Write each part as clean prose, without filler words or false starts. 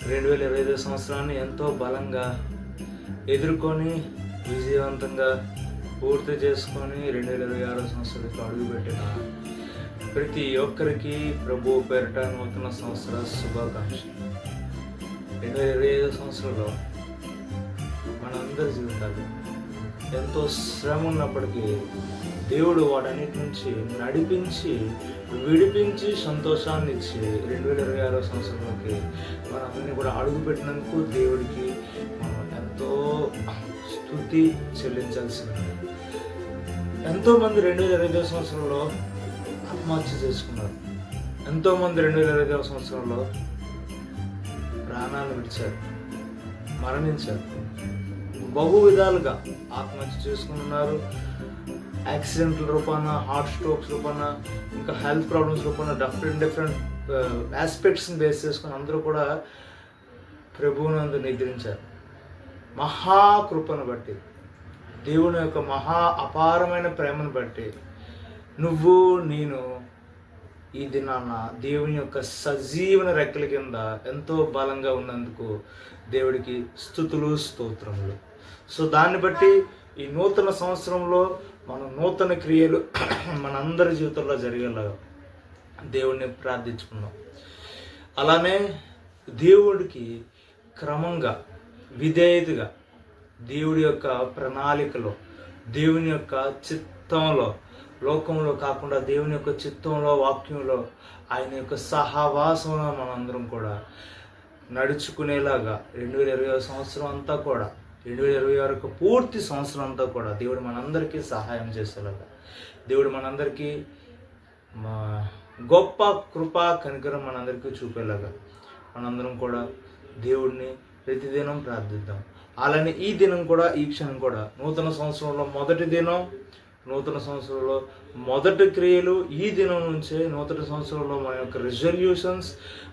2025 సంవత్సరాన్ని ఎంతో బలంగా ఎదుర్కొని విజయవంతంగా పూర్తి చేసుకొని 2026 సంవత్సరానికి అడుగుపెట్టిన ప్రతి ఒక్కరికి ప్రభు పేరిట నూతన సంవత్సర శుభాకాంక్షలు. 2025 సంవత్సరంలో మనందరి జీవితాలు ఎంతో శ్రమ ఉన్నప్పటికీ దేవుడు వాటన్నిటి నుంచి నడిపించి విడిపించి సంతోషాన్ని ఇచ్చి 2026 సంవత్సరంలోకి మనందరినీ కూడా అడుగుపెట్టినందుకు దేవుడికి మనం ఎంతో స్తుతి చెల్లించాల్సింది. ఎంతోమంది 2025 సంవత్సరంలో ఆత్మహత్య చేసుకున్నారు. ఎంతోమంది 2025 సంవత్సరంలో ప్రాణాలు విడిచారు, మరణించారు. బహు విధాలుగా ఆత్మహత్య చేసుకున్నారు. యాక్సిడెంట్ల రూపాన, హార్ట్ స్ట్రోక్స్ రూపాన, ఇంకా హెల్త్ ప్రాబ్లమ్స్ రూపాన డిఫరెంట్ ఆస్పెక్ట్స్ని బేస్ చేసుకుని అందరూ కూడా ప్రభువునందు నిద్రించారు. మహాకృపను బట్టి, దేవుని యొక్క మహా అపారమైన ప్రేమను బట్టి నువ్వు నేను ఈ దినాన దేవుని యొక్క సజీవన రెక్కల కింద ఎంతో బలంగా ఉన్నందుకు దేవుడికి స్తుతులు స్తోత్రములు. సో దాన్ని బట్టి ఈ నూతన సంవత్సరంలో మన నూతన క్రియలు మనందరి జీవితంలో జరిగేలాగా దేవుడిని ప్రార్థించుకున్నాం. అలానే దేవుడికి క్రమంగా విధేయతగా దేవుడి యొక్క ప్రణాళికలో, దేవుని యొక్క చిత్తంలో, లోకంలో కాకుండా దేవుని యొక్క చిత్తంలో, వాక్యంలో, ఆయన యొక్క సహవాసంలో మనందరం కూడా నడుచుకునేలాగా 2020 సంవత్సరం అంతా కూడా 2026 పూర్తి సంవత్సరం అంతా కూడా దేవుడు మనందరికీ సహాయం చేసేలాగా, దేవుడు మనందరికీ గొప్ప కృపా కనికరం మనందరికీ చూపేలాగా మనందరం కూడా దేవుడిని ప్రతిదినం ప్రార్థిద్దాం. అలానే ఈ దినం కూడా, ఈ క్షణం కూడా నూతన సంవత్సరంలో మొదటి దినం, నూతన సంవత్సరంలో మొదటి క్రియలు ఈ దినం నుంచే నూతన సంవత్సరంలో మన యొక్క రిజల్యూషన్స్,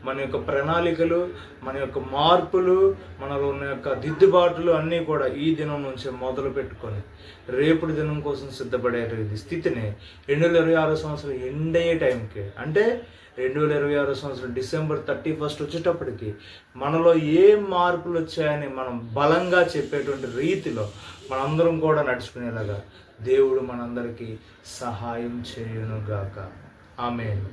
మన యొక్క ప్రణాళికలు, మన యొక్క మార్పులు, మనలో ఉన్న యొక్క దిద్దుబాట్లు అన్నీ కూడా ఈ దినం నుంచే మొదలు పెట్టుకొని రేపటి దినం కోసం సిద్ధపడే స్థితిని 2026 సంవత్సరం ఎండ్ అయ్యే టైంకి, అంటే 2026 సంవత్సరం December 31 వచ్చేటప్పటికి మనలో ఏ మార్పులు వచ్చాయని మనం బలంగా చెప్పేటువంటి రీతిలో మనందరం కూడా నడుచుకునేలాగా దేవుడు మనందరికీ సహాయం చేయునుగాక. ఆమేన్.